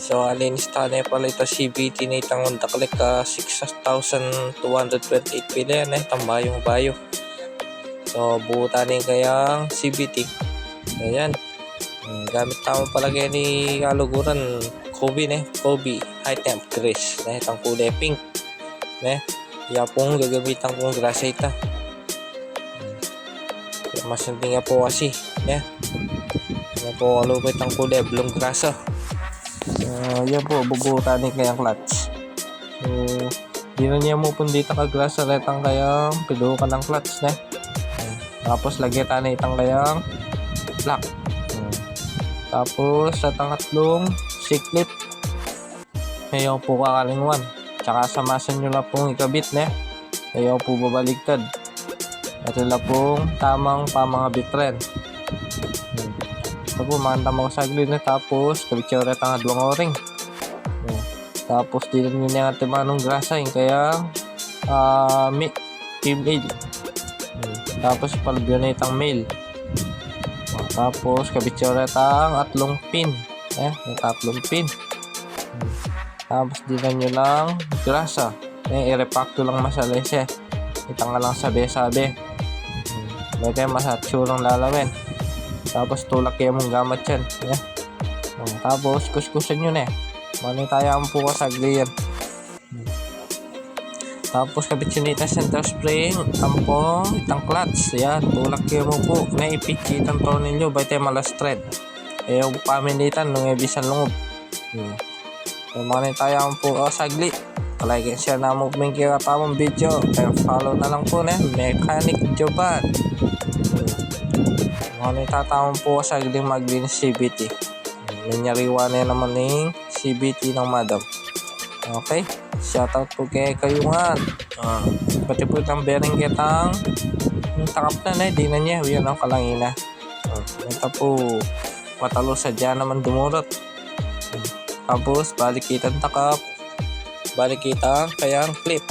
So alinis tanay pala ito CVT na itang undaklik 6,228 pila yan tambayong bayo. So buo tanin kayang CVT. Ayan. Gamit tamo pala kaya ni kaluguran Kobe high temp grease na itang kulay pink. Yapong gagamitan kong grasa ita. Mas nanti nga po kasi. Yan po kalupit ang kulay blong grasa. So yan po bubutan ni kayang clutch. So di na niya mo pundita ka grasa retang kayang pido ka ng clutch tapos lagyan tayo itang kayang lock. Tapos sa tangatlong siklit ayaw po kakalingwan, tsaka samasan nyo lang pong ikabit ayaw po babaligtad at sila pong tamang pamangabit rin. Ito po manda mga saglit tapos kabitsura tanga 2 oring. Tapos dito nyo nga timanong grasa yung kaya female. Tapos palabyo na itang male. Tapos kabitsura tang atlong pin. Yung tatlong pin. Tapos dito nyo lang grasa. I-repacto lang masalese. Itang lang sabi-sabi. May kayo masatsurang lalawin. Tapos tulak kayo mong gamat yan. Tapos kuskusan nyo Mani tayo ang puka sa gliyan. Tapos kabit yun ito center spring, tampong, itang clutch. Yan, tulak kayo mo po. Ipikitang to ninyo, ba't tayo malas thread. Yung pamilitan, nung ibisan lungob. Mani tayo ang puka sa gli. Like and share na mo may kiratamang video. Kaya follow na lang po Mechanic Joban. Mani tatamang po sa gli maglinis CVT. Nanyariwa na naman ng CVT ng madam. Okay, shoutout po kay Kayungan. Pati po itang bearing kitang takap na di na niya, yun ang kalangina. Ito po matalo sadya naman dumurot. Tapos balik kitang takap, balik kitang kayang clip.